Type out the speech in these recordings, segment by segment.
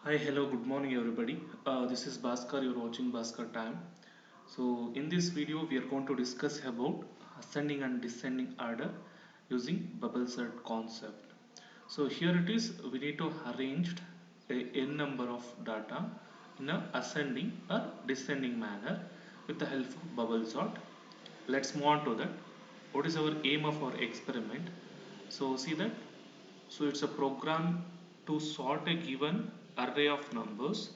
Hi, hello, good morning, everybody. This is Bhaskar. You're watching Bhaskar Time. So, in this video, we are going to discuss about ascending and descending order using bubble sort concept. So, here it is. We need to arrange a n number of data in a ascending or descending manner with the help of bubble sort. Let's move on to that. What is our aim of our experiment? So, see that so it's a program to sort a given array of numbers,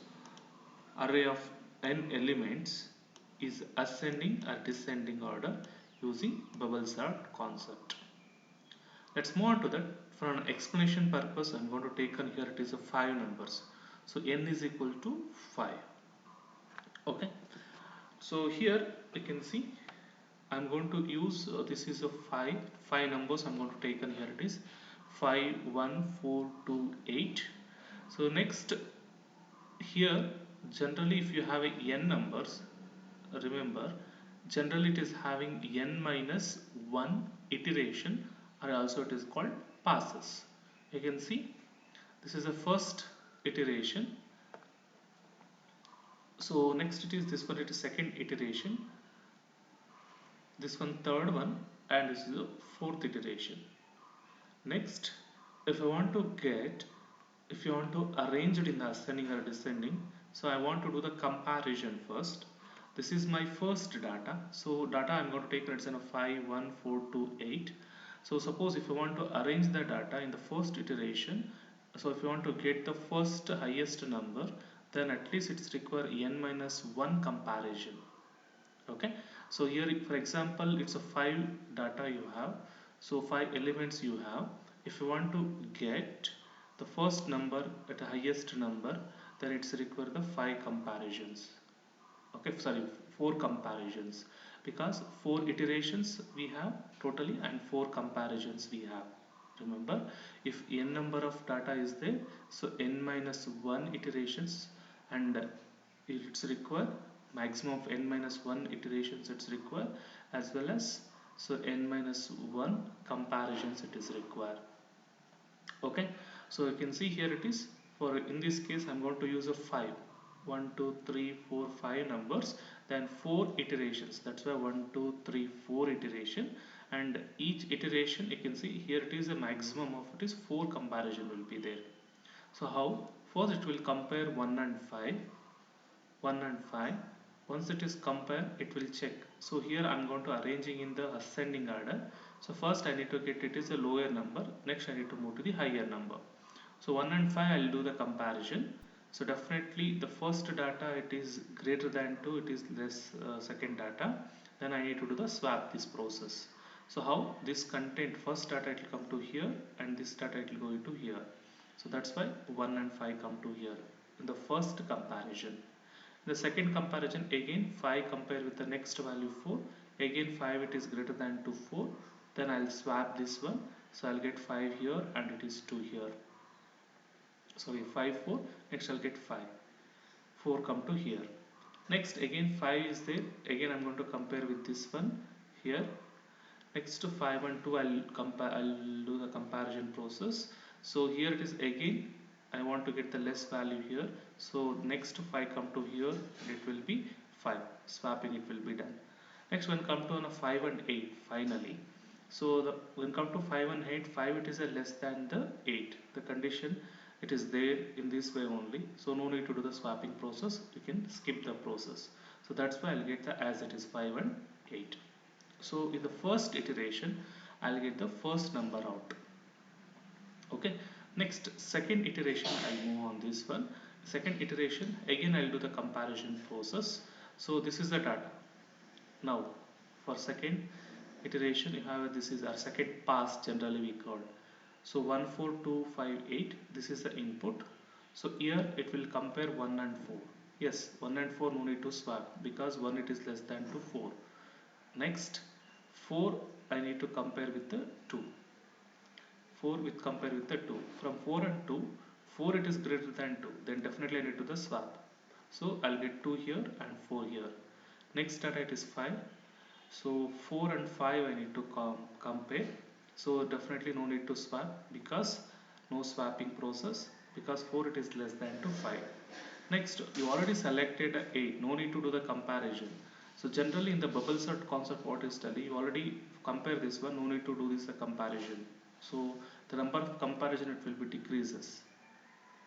array of n elements is ascending or descending order using bubble sort concept. Let's move on to that. For an explanation purpose, I'm going to take on here it is a 5 numbers. So n is equal to 5. Okay. So here you can see I'm going to use this is a 5 numbers I'm going to take on here it is 5 1 4 2 8. So next here generally if you have a n numbers, remember generally it is having n minus 1 iteration, or also it is called passes. You can see this is the first iteration. So next it is this one, it is second iteration, this one third one, and this is the fourth iteration. Next, if I want to get, if you want to arrange it in the ascending or descending, so I want to do the comparison first. This is my first data. So data I'm going to take it's in a 5 1 4 2 8. So suppose if you want to arrange the data in the first iteration, so if you want to get the first highest number, then at least it's require n minus 1 comparison. Okay, so here for example it's a 5 data you have, so 5 elements you have. If you want to get the first number at the highest number, then it's require the 5 comparisons. Okay, sorry, 4 comparisons, because 4 iterations we have totally and 4 comparisons we have. Remember, if n number of data is there, so n minus 1 iterations, and it's require maximum of n minus 1 iterations it's require, as well as so n minus 1 comparisons it is required. Okay, so you can see here it is, for in this case I'm going to use a 5 1 2 3 4 5 numbers, then 4 iterations, that's why 1 2 3 4 iteration, and each iteration you can see here it is a maximum of it is 4 comparison will be there. So how? First it will compare 1 and 5, 1 and 5. Once it is compared, it will check. So here I am going to arranging in the ascending order. So first I need to get it is a lower number, next I need to move to the higher number. So 1 and 5 I will do the comparison. So definitely the first data it is greater than 2, it is less second data, then I need to do the swap this process. So how? This content first data it will come to here, and this data it will go into here. So that's why 1 and 5 come to here in the first comparison. The second comparison, again 5 compare with the next value 4, again 5 it is greater than to 4, then I'll swap this one, so I'll get 5 here and it is 2 here. Sorry, 5 4, next I'll get 5, 4 come to here. Next again 5 is there, again I'm going to compare with this one here. Next to 5 and 2 I'll do the comparison process. So here it is again I want to get the less value here, so next 5 come to here and it will be 5, swapping it will be done. Next when come to 5 and 8 finally, so when come to 5 and 8, 5 it is a less than the 8, the condition it is there in this way only, so no need to do the swapping process, you can skip the process. So that's why I'll get the as it is 5 and 8. So in the first iteration I'll get the first number out. Okay, next second iteration I'll move on this one. Second iteration again I'll do the comparison process. So this is the data. Now for second iteration you have, this is our second pass generally we call. So 1 4 2 5 8, this is the input. So here it will compare 1 and 4. Yes, 1 and 4 no need to swap because 1 it is less than to 4. Next 4 I need to compare with the 2. 4 with compare with the 2. From 4 and 2, 4 it is greater than 2, then definitely I need to the swap. So I'll get 2 here and 4 here. Next data it is 5. So 4 and 5 I need to compare. So definitely no need to swap because no swapping process. because 4 it is less than to 5. Next, you already selected 8, no need to do the comparison. So generally in the bubble sort concept what is telling, you already compare this one, no need to do this comparison. So the number of comparison it will be decreases.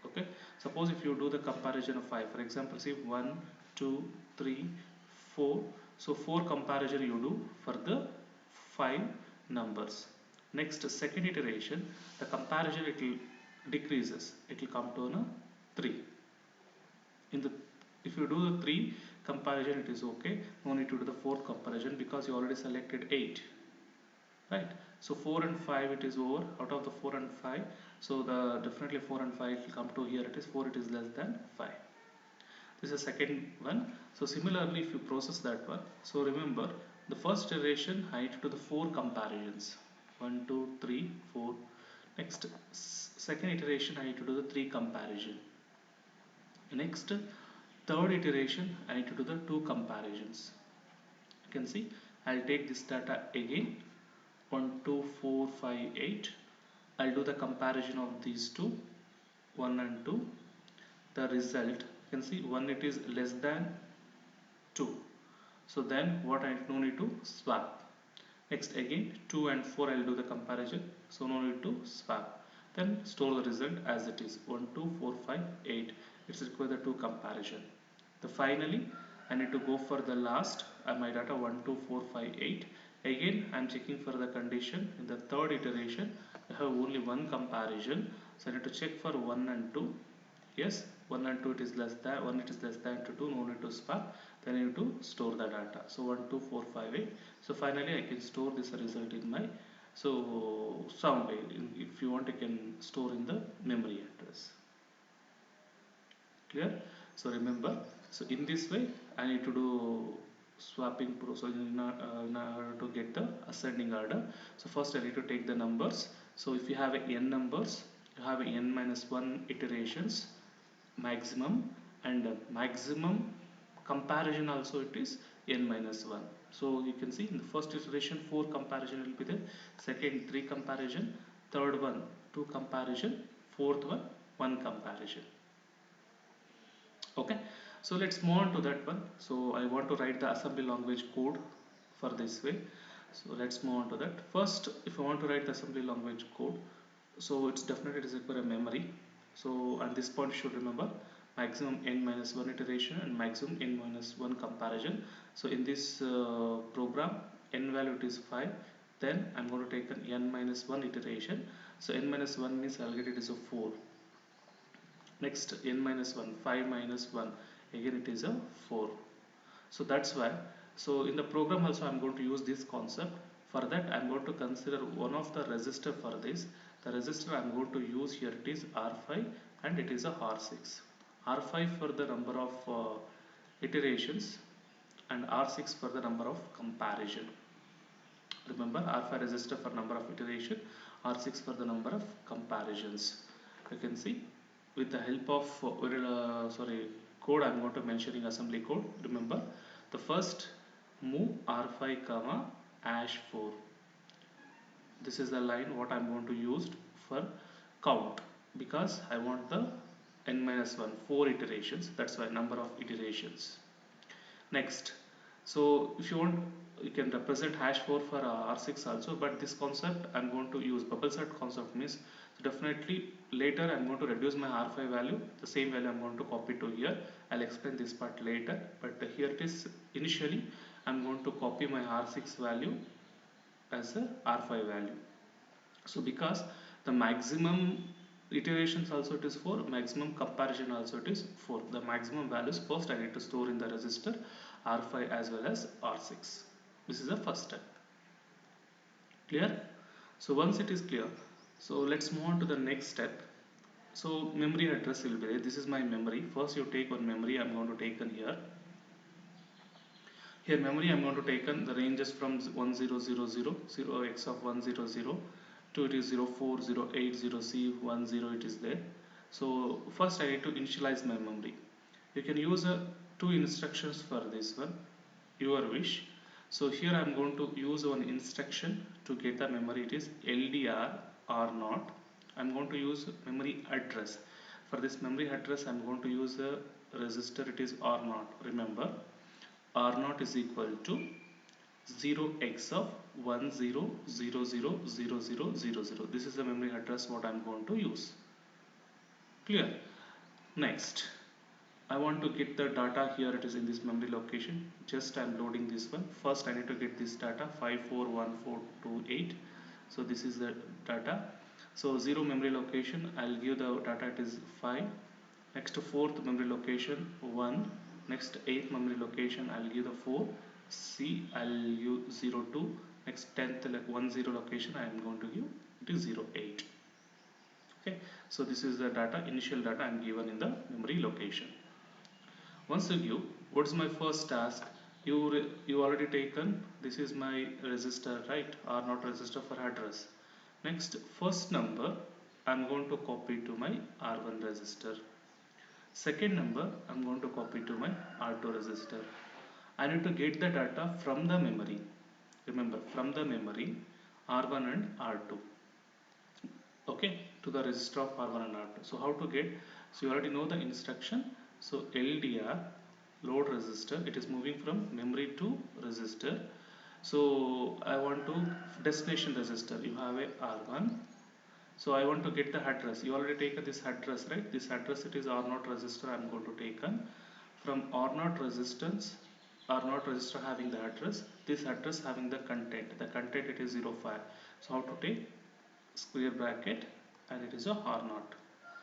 Okay, suppose if you do the comparison of 5, for example, see 1, 2, 3, 4. So 4 comparison you do for the 5 numbers. Next, second iteration, the comparison it will decreases, it will come to a 3. In the If you do the 3 comparison it is okay, no need to do the fourth comparison because you already selected 8, right? So 4 and 5 it is over, out of the 4 and 5, so the definitely 4 and 5 will come to here, it is 4 it is less than 5. This is the second one. So similarly if you process that one, so remember the first iteration I need to do the 4 comparisons, 1 2 3 4. Next, second iteration I need to do the 3 comparison. Next, third iteration I need to do the 2 comparisons. You can see I'll take this data again, 1 2 4 5 8. I'll do the comparison of these two, 1 and 2. The result, you can see 1 it is less than 2, so then what I no need to swap. Next again 2 and 4 I'll do the comparison, so no need to swap. Then store the result as it is, 1 2 4 5 8. It's require the 2 comparison. The finally I need to go for the last my data 1 2 4 5 8. Again I am checking for the condition. In the third iteration I have only one comparison, so I need to check for 1 and 2. Yes, 1 and 2 it is less than 1, it is less than to 2, no need to swap. Then I need to store the data, so 1 2 4 5 8. So finally I can store this result in my, so somewhere if you want you can store in the memory address. Clear? So remember, so in this way I need to do swapping process in order to get the ascending order. So first I need to take the numbers. So if you have a n numbers, you have a n minus 1 iterations maximum, and maximum comparison also it is n minus 1. So you can see in the first iteration 4 comparison will be there, second 3 comparison, third one 2 comparison, fourth one 1 comparison. Okay, so let's move on to that one. So I want to write the assembly language code for this way. So let's move on to that. First, if I want to write the assembly language code, so it's definitely it is require a memory. So at this point you should remember maximum n minus 1 iteration and maximum n minus 1 comparison. So in this program n value it is 5, then I'm going to take an n minus 1 iteration. So n minus 1 means I'll get it is a 4. Next n minus 1, 5 minus 1, again it is a 4. So that's why, so in the program also I'm going to use this concept. For that I'm going to consider one of the resistor for this. The resistor I'm going to use here, it is R5 and it is a R6. R5 for the number of iterations and R6 for the number of comparison. Remember, R5 resistor for number of iteration, R6 for the number of comparisons. You can see with the help of code I'm going to mention in assembly code. Remember, the first move R5 comma hash 4. This is the line what I'm going to use for count, because I want the n minus 1 4 iterations, that's why number of iterations. Next, so if you want you can represent hash 4 for R6 also, but this concept I'm going to use bubble set concept means, so definitely later I'm going to reduce my R5 value, the same value I'm going to copy to here. I'll explain this part later, but here it is. Initially I'm going to copy my R6 value as a R5 value. So because the maximum iterations also it is 4, maximum comparison also it is 4. The maximum values first I need to store in the register R5 as well as R6. This is the first step. Clear? So once it is clear, so let's move on to the next step. So memory address will be there. This is my memory. First you take one memory I'm going to take in here. Here memory I'm going to take in the ranges from 1000, 0x of 100 to it is 0408 0C10 it is there. So first I need to initialize my memory. You can use two instructions for this one, your wish. So here I am going to use one instruction to get the memory, it is LDR R0. I am going to use memory address. For this memory address I'm going to use a resistor, it is R0. Remember, R0 is equal to 0x of 10000000. This is the memory address what I'm going to use. Clear? Next, I want to get the data here, it is in this memory location. Just I'm loading this one. First I need to get this data 541428. So this is the data. So 0 memory location, I'll give the data, it is 5. Next 4th memory location 1. Next 8th memory location I'll give the 4. C I'll use 02. Next 10th like 10 location I am going to give, it is 08. Okay, so this is the data, initial data I am given in the memory location. Once you give, what's my first task? You already taken, this is my resistor, right? Or not resistor for address. Next, first number I'm going to copy to my R1 resistor. Second number I'm going to copy to my R2 resistor. I need to get the data from the memory. Remember, from the memory R1 and R2. Okay, to the register of R1 and R2. So how to get? So you already know the instruction. So LDR load resistor, it is moving from memory to resistor. So I want to destination resistor. You have a R1. So I want to get the address. You already taken this address, right? This address, it is R0 resistor. I am going to take from R0 resistance. R0 resistor having the address. This address having the content. The content, it is 05. So how to take? Square bracket, and it is a R0.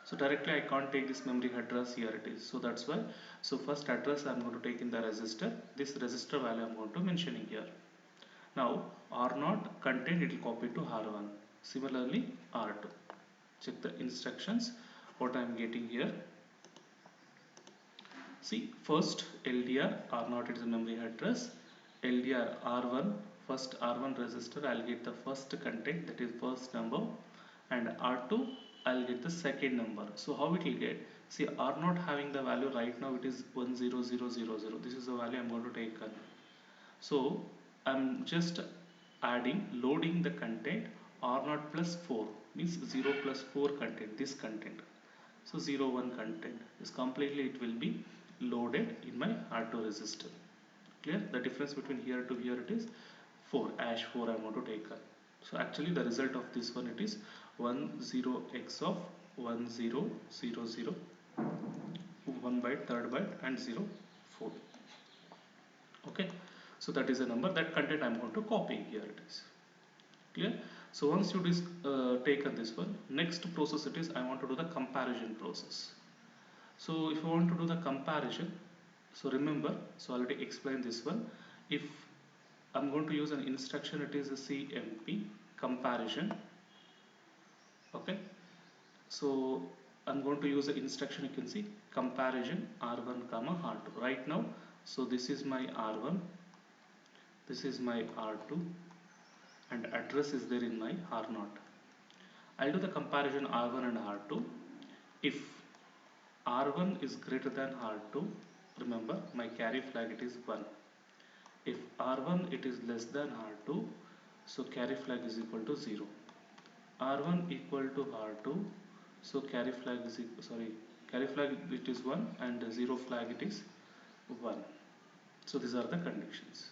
So directly I can't take this memory address, here it is. So that's why. So first address I'm going to take in the resistor. This resistor value I'm going to mention in here. Now R0 content, it will copy to R1. Similarly R2. Check the instructions what I am getting here. See, first LDR R0, it is a memory address. LDR R1, first R1 resistor, I'll get the first content, that is first number, and R2 I'll get the second number. So how it will get? See, R0 having the value right now, it is 10000. This is the value I'm going to take. So I'm just adding, loading the content R0 plus 4 means 0 plus 4 content, this content. So 01 content is completely, it will be loaded in my R2 resistor. Clear? The difference between here to here, it is 4, ash 4 I want to take. So actually the result of this one, it is 10x of 1000, 1 byte, third byte, and 04. Okay, so that is a number, that content I'm going to copy here, it is clear. So once you taken this one, next process it is I want to do the comparison process. So if you want to do the comparison, so remember, so I already explained this one. If I'm going to use an instruction, it is a CMP comparison. Okay, so I'm going to use the instruction, you can see comparison R1 comma R2 right now. So this is my R1, this is my R2, and address is there in my R0. I'll do the comparison R1 and R2. If R1 is greater than R2, remember my carry flag, it is 1. If R1 it is less than R2, so carry flag is equal to 0. R1 equal to R2, so carry flag is carry flag it is 1, and 0 flag it is 1. So these are the conditions.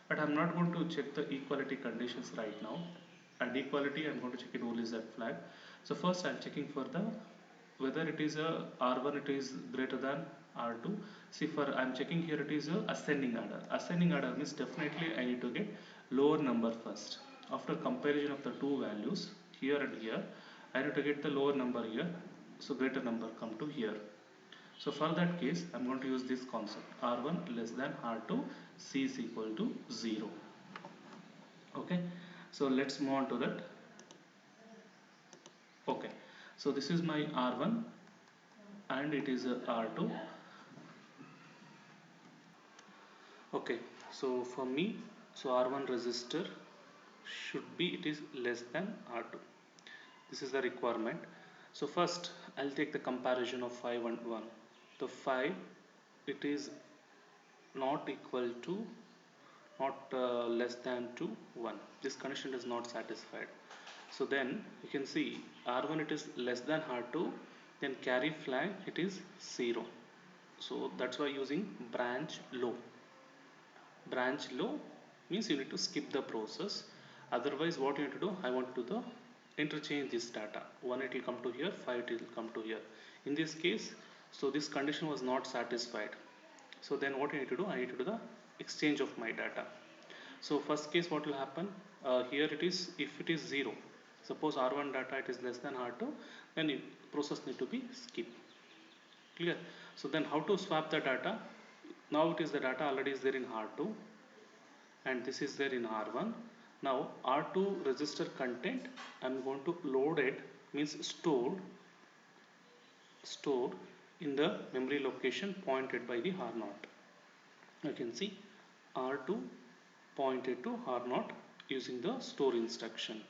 But I'm not going to check the equality conditions right now. And equality, I'm going to check it only Z flag. So first I'm checking for the whether it is a R1 it is greater than R2. See, for I'm checking here, it is a ascending order. Ascending order means definitely I need to get lower number first. After comparison of the two values here and here, I need to get the lower number here, so greater number come to here. So for that case, I'm going to use this concept, R1 less than R2, C is equal to 0. Okay, so let's move on to that. Okay, so this is my R1 and it is a R2. Okay, so for me, so R1 resistor should be, it is less than R2. This is the requirement. So first I'll take the comparison of 5 and 1. The 5, it is not equal to, not less than to 1. This condition is not satisfied. So then you can see R1 it is less than R2. then carry flag it is 0. So that's why using branch low. Branch low means you need to skip the process. Otherwise what you need to do, I want to do the interchange this data. 1 it will come to here, 5 it will come to here. In this case, so this condition was not satisfied. So then what I need to do, I need to do the exchange of my data. So first case what will happen, here it is, if it is 0, suppose R1 data it is less than R2, then process need to be skipped. Clear? So then how to swap the data? Now it is the data already is there in R2 and this is there in R1. Now R2 register content I am going to load it, means stored in the memory location pointed by the R0. You can see R2 pointed to R0 using the store instruction,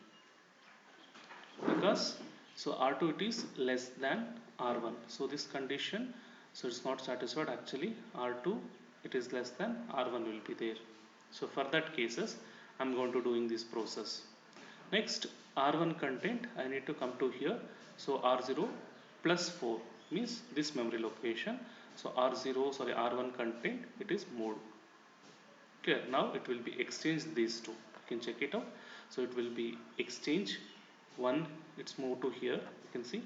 because so R2 it is less than R1, so this condition, so it's not satisfied. Actually R2 it is less than R1 will be there. So for that cases I'm going to doing this process. Next R1 content I need to come to here, so R0 plus 4 means this memory location, so R1 content it is moved. Clear? Now it will be exchange these two, you can check it out. So it will be exchange 1 it's moved to here, you can see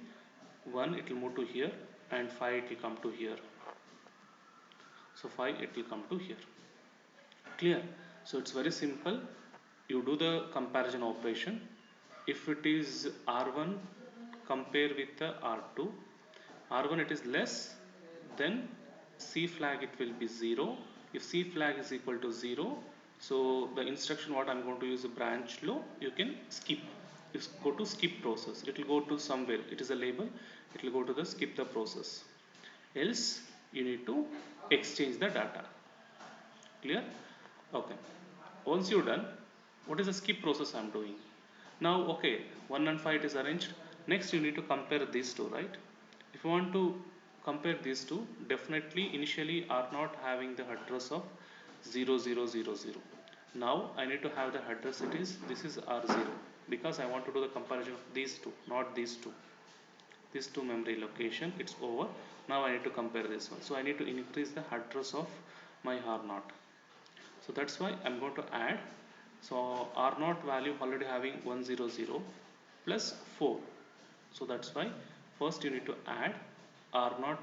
1 it will move to here and 5 it will come to here, so 5 it will come to here. Clear? So it's very simple. You do the comparison operation. If it is R1 compare with the R2, R1 it is less, then C flag it will be 0. If C flag is equal to 0, so the instruction what I'm going to use a branch low, you can skip. You go to skip process, it will go to somewhere, it is a label, it will go to the skip the process. Else you need to exchange the data. Clear? Okay. Once you're done, what is the skip process I'm doing? Now, okay, 1 and 5 is arranged. Next, you need to compare these two, right? If you want to compare these two, definitely initially are not having the address of 0000. Now, I need to have the address, this is R0, because I want to do the comparison of these two, not these two. These two memory location, it's over. Now I need to compare this one. So I need to increase the address of my R0. So that's why I'm going to add, so R0 value already having 100 plus 4, so that's why first you need to add R0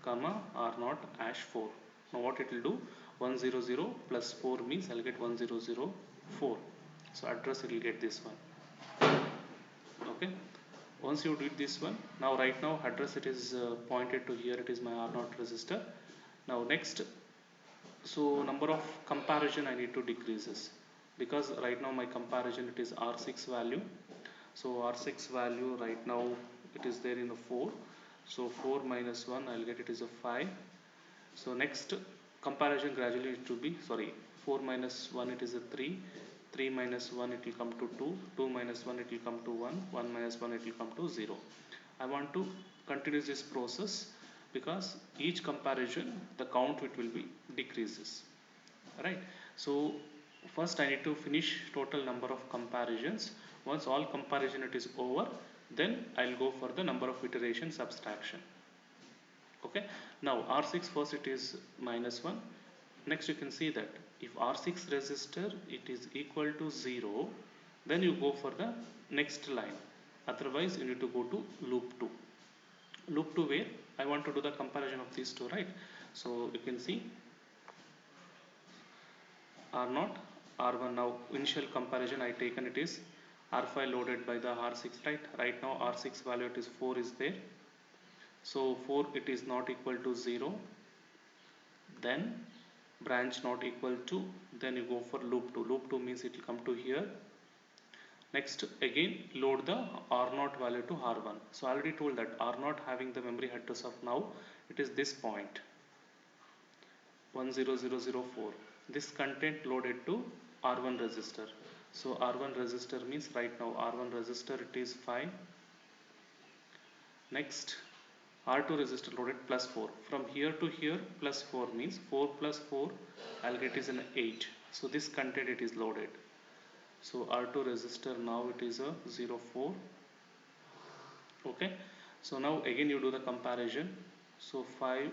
comma R0 hash 4. Now what it will do, 100 plus 4 means I'll get 1004, so address it will get this one. Okay, once you did this one, now right now address it is pointed to here, it is my R0 register. Now next, so number of comparison I need to decreases, because right now my comparison it is R6 value. So R6 value right now it is there in the 4. So 4 minus 1 I'll get it is a 5. So next comparison gradually it will be, sorry, 4 minus 1 it is a 3. 3 minus 1 it will come to 2. 2 minus 1 it will come to 1. 1 minus 1 it will come to 0. I want to continue this process, because each comparison the count it will be decreases, right? So first I need to finish total number of comparisons. Once all comparison it is over, then I'll go for the number of iteration subtraction. Okay, now R6 first it is minus 1. Next you can see that if R6 resistor it is equal to 0, then you go for the next line. Otherwise you need to go to loop 2. Loop 2 where I want to do the comparison of these two, right? So you can see R0, R1. Now initial comparison I taken it is R5 loaded by the R6, right? Right now R6 value it is 4 is there. So 4 it is not equal to 0. Then branch not equal to, then you go for loop 2. Loop 2 means it will come to here. Next again load the R0 value to R1. So I already told that R0 having the memory address of now, it is this point 10004. This content loaded to R1 register. So R1 register means right now R1 register it is 5. Next R2 register loaded plus 4. From here to here plus 4 means 4 plus 4 I'll get is an 8. So this content it is loaded. So R2 register now it is a 04. Okay. So now again you do the comparison. So 5,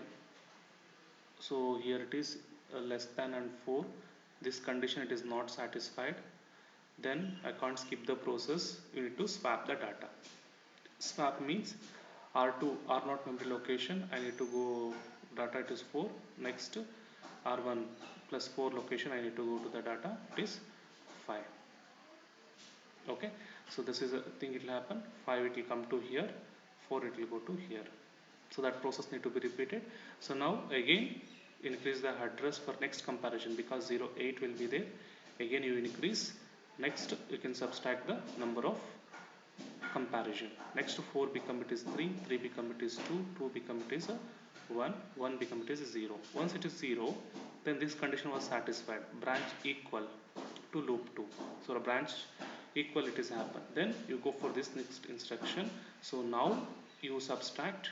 so here it is less than and 4, this condition it is not satisfied, then I can't skip the process, you need to swap the data. Swap means R2 R0 memory location, I need to go data it is 4, next R1 plus 4 location I need to go to the data it is 5. Okay, so this is a thing, it will happen, 5 it will come to here, 4 it will go to here. So that process need to be repeated. So now again increase the address for next comparison, because 08 will be there, again you increase, next you can subtract the number of comparison, next 4 become it is 3, 3 become it is 2, 2 become it is 1, 1 become it is 0. Once it is 0, then this condition was satisfied, branch equal to loop 2. So the branch equal it is happen, then you go for this next instruction. So now you subtract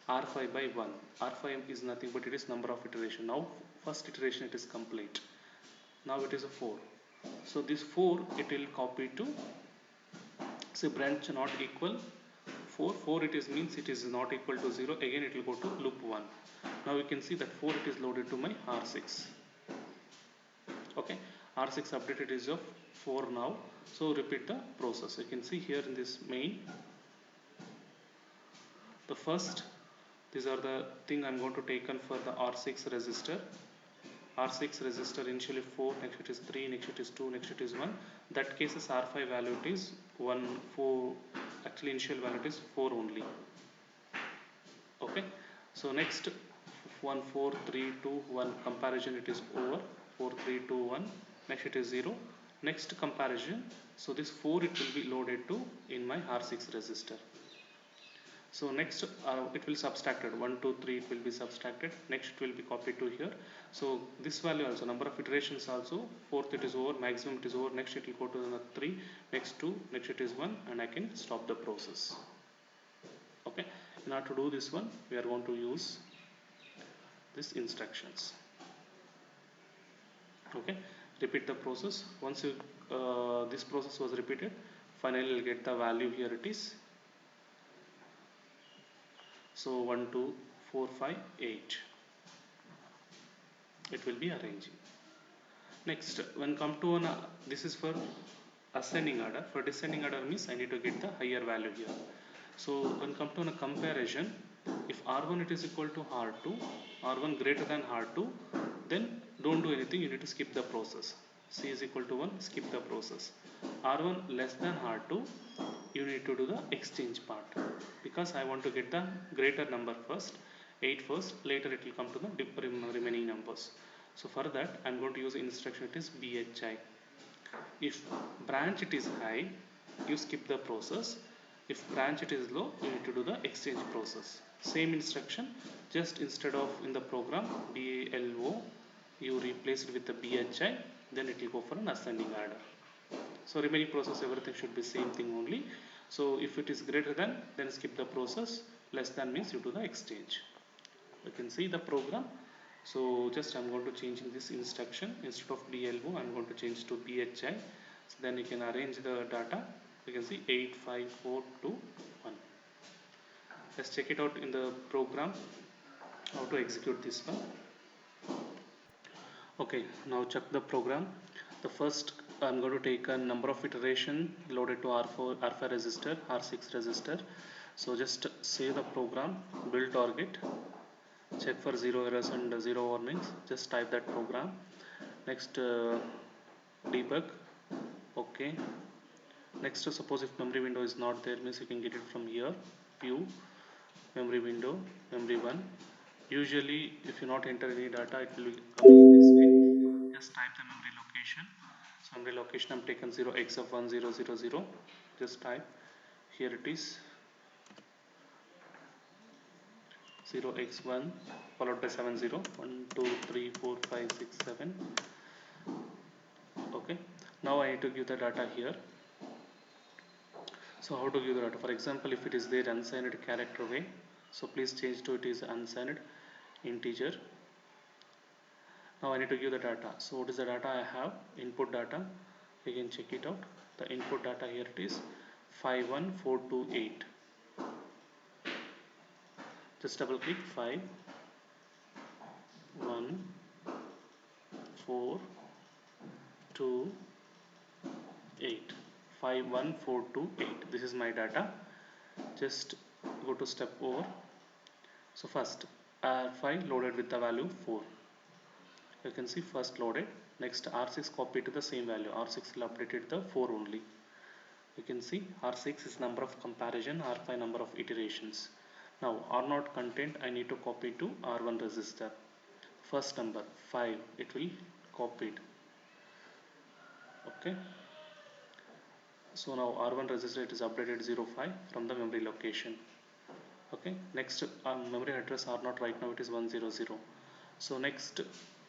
R5 by 1. R5 is nothing but it is number of iteration. Now first iteration it is complete. Now it is a 4. So this 4 it will copy to, say branch not equal 4. 4 it is means it is not equal to 0. Again it will go to loop 1. Now you can see that 4 it is loaded to my R6. Okay, R6 updated is of 4 now. So repeat the process. You can see here in this main, the first, these are the thing I'm going to take on for the R6 register. R6 register initially 4, next it is 3, next it is 2, next it is 1. That cases R5 value it is 1, 4, actually initial value it is 4 only. Okay, so next 1, 4, 3, 2, 1 comparison it is over, 4, 3, 2, 1, next it is 0. Next comparison, so this 4 it will be loaded to in my R6 register. So next it will subtracted 1, 2, 3 it will be subtracted, next it will be copied to here. So this value also, number of iterations also, 4th it is over, maximum it is over, next it will go to the 3, next 2, next it is 1, and I can stop the process. Okay, in order to do this one we are going to use these instructions. Okay, repeat the process. Once you this process was repeated, finally you'll get the value, here it is. So 1, 2, 4, 5, 8 it will be arranging. Next, when come to an this is for ascending order. For descending order means I need to get the higher value here. So when come to a comparison, if R1 it is equal to R2, R1 greater than R2, then don't do anything, you need to skip the process. C is equal to 1, skip the process. R1 less than R2, you need to do the exchange part, because I want to get the greater number first, 8 first, later it will come to the remaining numbers. So for that I am going to use instruction, it is BHI. If branch it is high, you skip the process. If branch it is low, you need to do the exchange process. Same instruction, just instead of in the program BALO, you replace it with the BHI, then it will go for an ascending order. So remaining process everything should be same thing only. So if it is greater than, then skip the process, less than means you do the exchange. You can see the program. So just I'm going to change in this instruction, instead of BLO I'm going to change to BHI. So then you can arrange the data. You can see 8, 5, 4, 2, 1. Let's check it out in the program how to execute this one. Okay, now check the program. The first I'm going to take a number of iteration loaded to R5 register, R6 register. So just save the program, build target, check for 0 errors and 0 warnings, just type that program. Next debug. Okay, next suppose if memory window is not there, means you can get it from here, view, memory window, memory 1. Usually if you not enter any data, it will come this way. Just type the memory location. So memory location I'm taken 0x of 1000, just type, here it is 0x1 followed by 70, 1 2 3 4 5 6 7. Okay, now I need to give the data here. So how to give the data? For example, if it is there unsigned character way, so please change to it is unsigned integer. Now I need to give the data. So what is the data I have? Input data. You can check it out. The input data here it is 51428. Just double click 5 1 4 2 8 5 1 4 2 8. This is my data. Just go to step over. So first R5 loaded with the value 4. You can see first loaded. Next R6 copied to the same value. R6 will update it the 4 only. You can see R6 is number of comparison, R5 number of iterations. Now R0 content I need to copy to R1 register. First number 5 it will copied. Okay. So now R1 register it is updated 05 from the memory location. Okay. Next memory address R0 right now it is 100. So next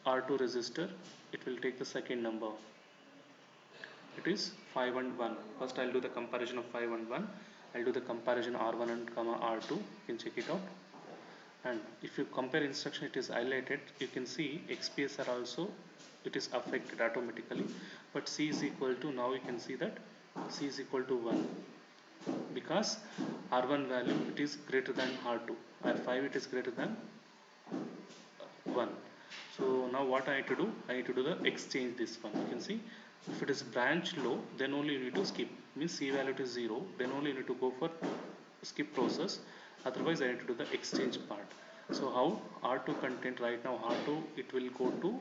R2 register it will take the second number. It is 5 and 1. First I'll do the comparison of 5 and 1. I'll do the comparison R1 and comma R2. You can check it out. And if you compare instruction, it is highlighted. You can see XPSR also it is affected automatically. But C is equal to, now you can see that C is equal to 1 because R1 value it is greater than R2. R5 it is greater than 1. So now what I need to do? I need to do the exchange this one. You can see if it is branch low, then only you need to skip. Means C value is 0, then only you need to go for skip process. Otherwise I need to do the exchange part. So how R2 content right now, R2 it will go to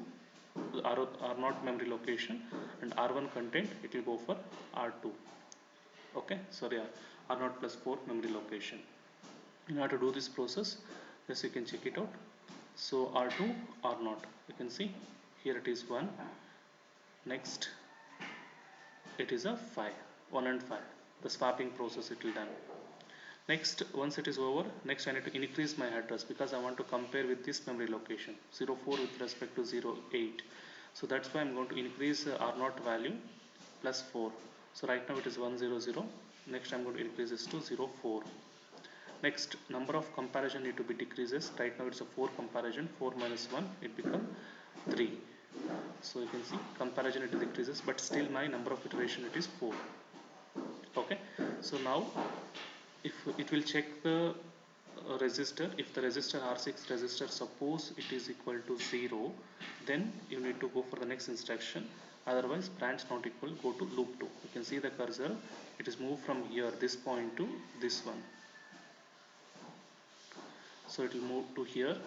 R0 memory location, and R1 content it will go for R2. Okay, sorry, R0 plus 4 memory location. In order to do this process, just you can check it out. So R2 R0, you can see here it is 1. Next it is a 5, 1 and 5. The swapping process it will done. Next, once it is over, next I need to increase my address because I want to compare with this memory location 04 with respect to 08. So that's why I'm going to increase R0 value plus 4. So right now it is 100. Next I'm going to increase this to 04. Next, number of comparison need to be decreases. Right now it's a 4 comparison. 4 minus 1 it become 3. So you can see comparison it decreases, but still my number of iteration it is 4. Okay. So now if it will check the register, if the register R6 register suppose it is equal to 0, then you need to go for the next instruction. Otherwise branch not equal, go to loop 2. You can see the cursor, it is moved from here this point to this one. So it will move to here.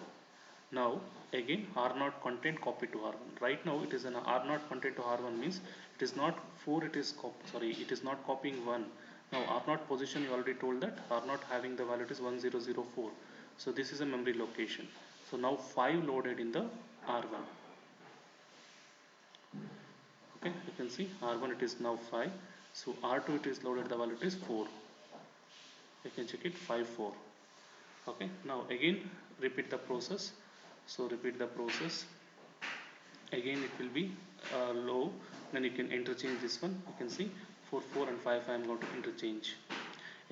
Now again R0 content copy to R1. Right now it is an R0 content to R1 means it is not 4, it is it is not copying 1. Now R0 position you already told that R0 having the value is 1004. So this is a memory location. So now 5 loaded in the R1. Okay, you can see R1 it is now 5. So R2 it is loaded, the value is 4. You can check it 5 4. Okay, now again repeat the process. So repeat the process. Again it will be low, then you can interchange this one. You can see 4 4 and 5 5 I am going to interchange.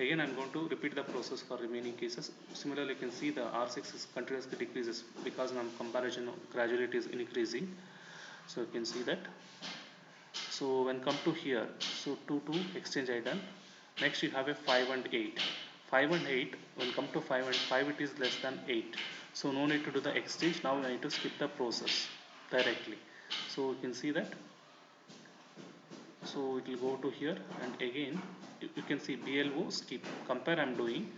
Again I am going to repeat the process for remaining cases. Similarly you can see the R6 is continuously decreases because now comparison gradually it is increasing. So you can see that. So when come to here, so 2 2 exchange I done. Next you have a 5 and 8. 5 and 8, when come to 5 and 5 it is less than 8. So no need to do the exchange, now I need to skip the process directly. So you can see that. So it will go to here, and again you can see BLO skip. Compare I am doing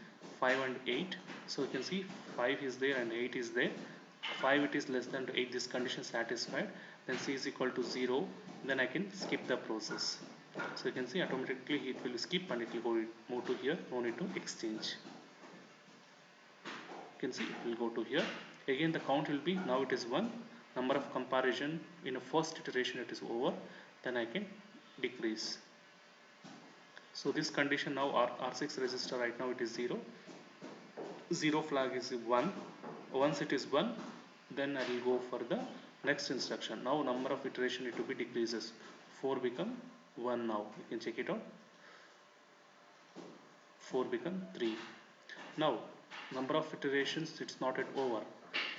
5 and 8. So you can see 5 is there and 8 is there. 5 it is less than 8, this condition satisfied. Then C is equal to 0. Then I can skip the process. So you can see automatically it will skip and it will go move to here. No need to exchange. You can see it will go to here. Again the count will be, now it is 1. Number of comparison in a first iteration it is over. Then I can decrease. So this condition now R6 register right now it is 0. 0 flag is 1. Once it is 1, then I will go for the next instruction. Now number of iteration it to be decreases. 4 become 1 now. You can check it out. 4 become 3. Now number of iterations it's not yet over.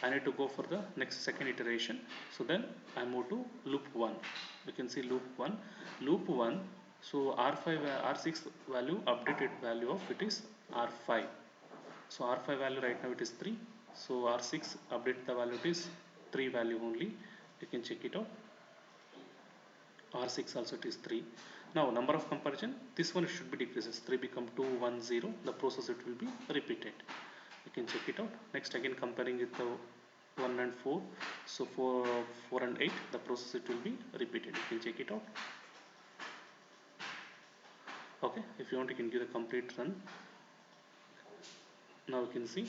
I need to go for the next second iteration. So then I move to loop 1. You can see loop 1. Loop 1. So R6 value updated value of it is R5. So R5 value right now it is 3. So R6 update the value, it is 3 value only. You can check it out. R6 also it is 3. Now number of comparison, this one should be decreases. 3 become 2, 1, 0. The process it will be repeated. You can check it out. Next again comparing with the 1 and 4. So for 4 and 8 the process it will be repeated. You can check it out. Okay, if you want you can give the complete run. Now you can see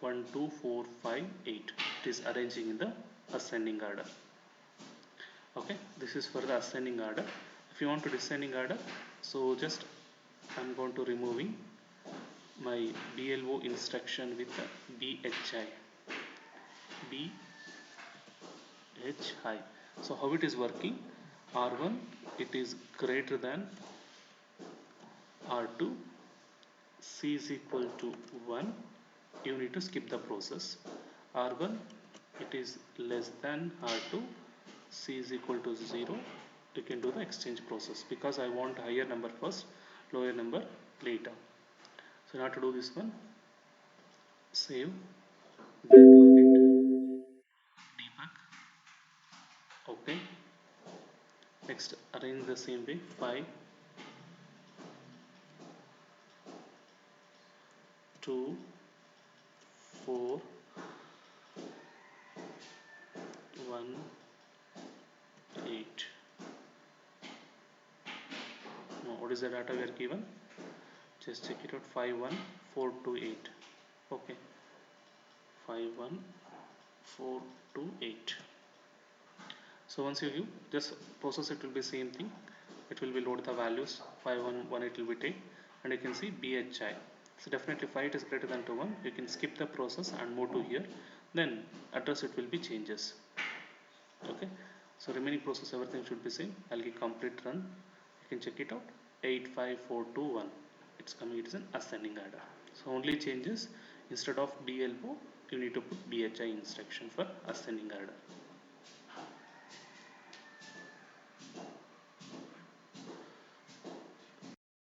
1, 2, 4, 5, 8. It is arranging in the ascending order. Okay, this is for the ascending order. If you want to descending order, so just I'm going to removing my BLO instruction with the BHI. BHI. So how it is working? R1 it is greater than R2, C is equal to 1. You need to skip the process. R1 it is less than R2, C is equal to 0. You can do the exchange process because I want higher number first, lower number later. So now to do this one, save, debug. Okay, next arrange the same way, 5, 2, 4, 1, 8. Now what is the data we are given? Just check it out, 5, 1, 4, 2, 8. Okay, 5, 1, 4, 2, 8. So once you give this process, it will be same thing. It will be load the values 5, 1, 1 it will be take, and you can see BHI. So definitely 5 is greater than to 1. You can skip the process and move to here. Then address it will be changes. Okay. So remaining process everything should be same. I'll give complete run. You can check it out. 8, 5, 4, 2, 1. It's coming. It is an ascending order. So only changes, instead of BLO you need to put BHI instruction for ascending order.